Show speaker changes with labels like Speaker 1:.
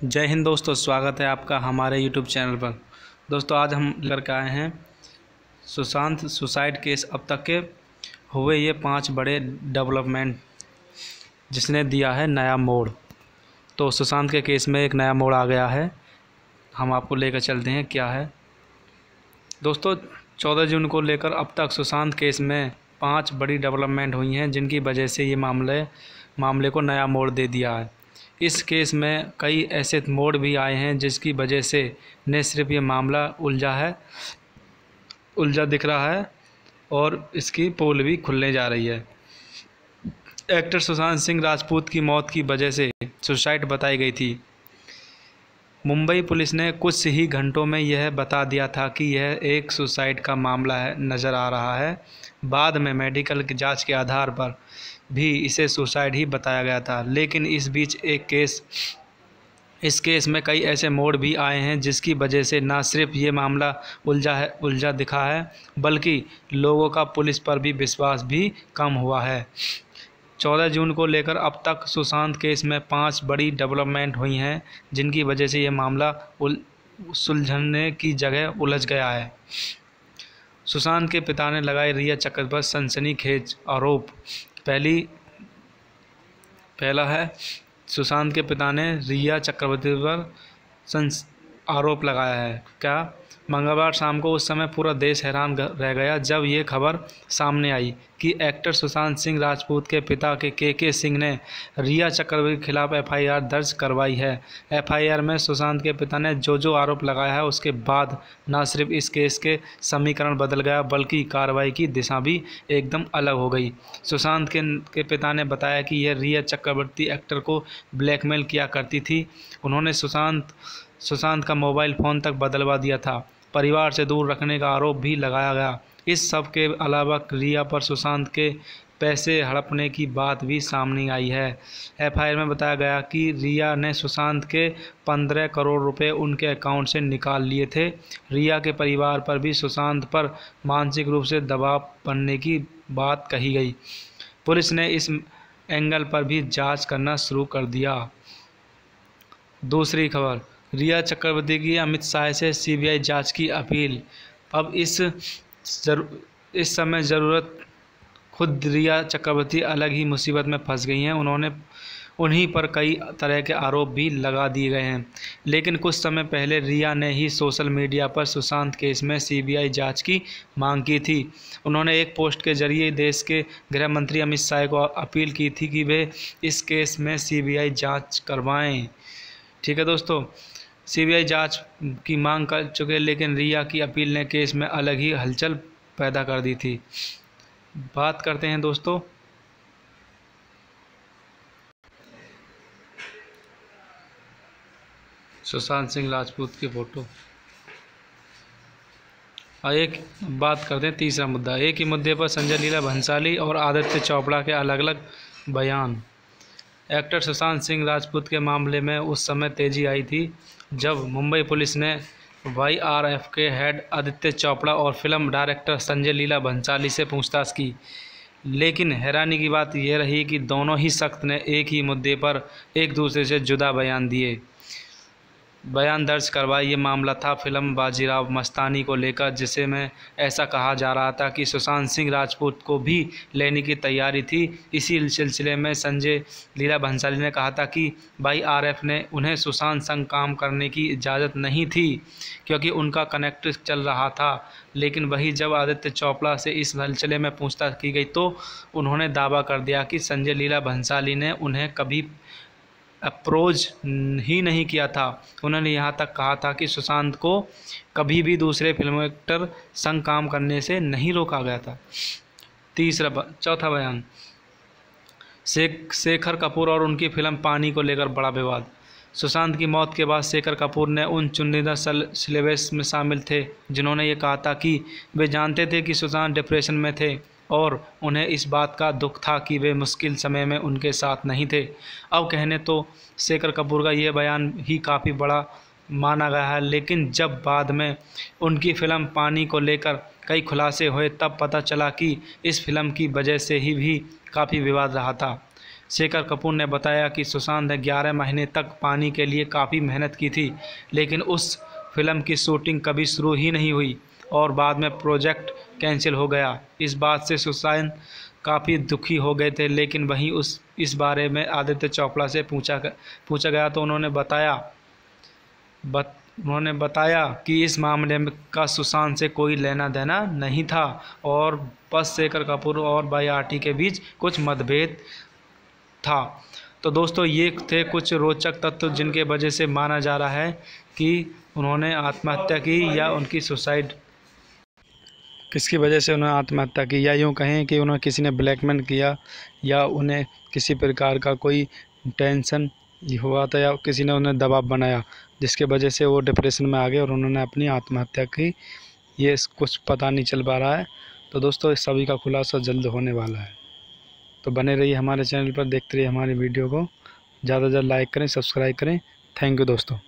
Speaker 1: जय हिंद दोस्तों, स्वागत है आपका हमारे यूट्यूब चैनल पर। दोस्तों आज हम लेकर आए हैं सुशांत सुसाइड केस अब तक के हुए ये 5 बड़े डेवलपमेंट जिसने दिया है नया मोड़। तो सुशांत के केस में एक नया मोड़ आ गया है, हम आपको लेकर चलते हैं क्या है। दोस्तों 14 जून को लेकर अब तक सुशांत केस में 5 बड़ी डेवलपमेंट हुई हैं जिनकी वजह से ये मामले को नया मोड़ दे दिया है। इस केस में कई ऐसे मोड़ भी आए हैं जिसकी वजह से न सिर्फ ये मामला उलझा दिख रहा है और इसकी पोल भी खुलने जा रही है। एक्टर सुशांत सिंह राजपूत की मौत की वजह से सुसाइड बताई गई थी। मुंबई पुलिस ने कुछ ही घंटों में यह बता दिया था कि यह एक सुसाइड का मामला है नज़र आ रहा है। बाद में मेडिकल की जांच के आधार पर भी इसे सुसाइड ही बताया गया था। लेकिन इस बीच इस केस में कई ऐसे मोड़ भी आए हैं जिसकी वजह से न सिर्फ ये मामला उलझा दिखा है बल्कि लोगों का पुलिस पर भी विश्वास भी कम हुआ है। 14 जून को लेकर अब तक सुशांत केस में 5 बड़ी डेवलपमेंट हुई हैं जिनकी वजह से ये मामला सुलझने की जगह उलझ गया है। सुशांत के पिता ने लगाए रिया चक्रवर्ती पर सनसनीखेज आरोप। पहला है, सुशांत के पिता ने रिया चक्रवर्ती पर आरोप लगाया है। क्या? मंगलवार शाम को उस समय पूरा देश हैरान रह गया जब ये खबर सामने आई कि एक्टर सुशांत सिंह राजपूत के पिता के सिंह ने रिया चक्रवर्ती के खिलाफ एफआईआर दर्ज करवाई है। एफआईआर में सुशांत के पिता ने जो आरोप लगाया है उसके बाद न सिर्फ इस केस के समीकरण बदल गया बल्कि कार्रवाई की दिशा भी एकदम अलग हो गई। सुशांत के पिता ने बताया कि यह रिया चक्रवर्ती एक्टर को ब्लैकमेल किया करती थी। उन्होंने सुशांत का मोबाइल फ़ोन तक बदलवा दिया था। परिवार से दूर रखने का आरोप भी लगाया गया। इस सब के अलावा रिया पर सुशांत के पैसे हड़पने की बात भी सामने आई है। एफआईआर में बताया गया कि रिया ने सुशांत के 15 करोड़ रुपए उनके अकाउंट से निकाल लिए थे। रिया के परिवार पर भी सुशांत पर मानसिक रूप से दबाव बनने की बात कही गई। पुलिस ने इस एंगल पर भी जांच करना शुरू कर दिया। दूसरी खबर, रिया चक्रवर्ती की अमित शाह से सीबीआई जांच की अपील। अब इस समय ज़रूरत खुद रिया चक्रवर्ती अलग ही मुसीबत में फंस गई हैं। उन्हीं पर कई तरह के आरोप भी लगा दिए गए हैं। लेकिन कुछ समय पहले रिया ने ही सोशल मीडिया पर सुशांत केस में सीबीआई जांच की मांग की थी। उन्होंने एक पोस्ट के जरिए देश के गृह मंत्री अमित शाह को अपील की थी कि वे इस केस में सीबीआई जांच करवाएं। ठीक है दोस्तों, सीबीआई जांच की मांग कर चुके लेकिन रिया की अपील ने केस में अलग ही हलचल पैदा कर दी थी। बात करते हैं दोस्तों सुशांत सिंह राजपूत की फ़ोटो। एक बात करते हैं तीसरा मुद्दा। एक ही मुद्दे पर संजय लीला भंसाली और आदित्य चोपड़ा के अलग अलग बयान। एक्टर सुशांत सिंह राजपूत के मामले में उस समय तेज़ी आई थी जब मुंबई पुलिस ने YRF के हेड आदित्य चोपड़ा और फिल्म डायरेक्टर संजय लीला भंसाली से पूछताछ की। लेकिन हैरानी की बात यह रही कि दोनों ही शख्स ने एक ही मुद्दे पर एक दूसरे से जुदा बयान दर्ज करवाए। ये मामला था फिल्म बाजीराव मस्तानी को लेकर, जिसे में ऐसा कहा जा रहा था कि सुशांत सिंह राजपूत को भी लेने की तैयारी थी। इसी सिलसिले में संजय लीला भंसाली ने कहा था कि YRF ने उन्हें सुशांत संग काम करने की इजाज़त नहीं थी क्योंकि उनका कनेक्ट चल रहा था। लेकिन वही जब आदित्य चोपड़ा से इस सिलसिले में पूछताछ की गई तो उन्होंने दावा कर दिया कि संजय लीला भंसाली ने उन्हें कभी अप्रोच ही नहीं किया था। उन्होंने यहाँ तक कहा था कि सुशांत को कभी भी दूसरे फिल्म एक्टर संग काम करने से नहीं रोका गया था। चौथा बयान, शेखर कपूर और उनकी फिल्म पानी को लेकर बड़ा विवाद। सुशांत की मौत के बाद शेखर कपूर ने उन चुनिंदा सेलेब्स में शामिल थे जिन्होंने ये कहा था कि वे जानते थे कि सुशांत डिप्रेशन में थे और उन्हें इस बात का दुख था कि वे मुश्किल समय में उनके साथ नहीं थे। अब कहने तो शेखर कपूर का ये बयान ही काफ़ी बड़ा माना गया है, लेकिन जब बाद में उनकी फिल्म पानी को लेकर कई खुलासे हुए तब पता चला कि इस फिल्म की वजह से ही भी काफ़ी विवाद रहा था। शेखर कपूर ने बताया कि सुशांत ने 11 महीने तक पानी के लिए काफ़ी मेहनत की थी, लेकिन उस फिल्म की शूटिंग कभी शुरू ही नहीं हुई और बाद में प्रोजेक्ट कैंसिल हो गया। इस बात से सुशांत काफ़ी दुखी हो गए थे, लेकिन वहीं इस बारे में आदित्य चोपड़ा से पूछा गया तो उन्होंने बताया कि इस मामले में का सुशांत से कोई लेना देना नहीं था और बस शेखर कपूर और भाई आरटी के बीच कुछ मतभेद था। तो दोस्तों, ये थे कुछ रोचक तत्व जिनके वजह से माना जा रहा है कि उन्होंने आत्महत्या की या उनकी सुसाइड, किसकी वजह से उन्होंने आत्महत्या की, या यूँ कहें कि उन्हें किसी ने ब्लैकमेल किया या उन्हें किसी प्रकार का कोई टेंशन हुआ था या किसी ने उन्हें दबाव बनाया जिसके वजह से वो डिप्रेशन में आ गए और उन्होंने अपनी आत्महत्या की। ये कुछ पता नहीं चल पा रहा है। तो दोस्तों, इस सभी का खुलासा जल्द होने वाला है, तो बने रहिए हमारे चैनल पर, देखते रहिए हमारी वीडियो को। ज़्यादा से ज़्यादा लाइक करें, सब्सक्राइब करें। थैंक यू दोस्तों।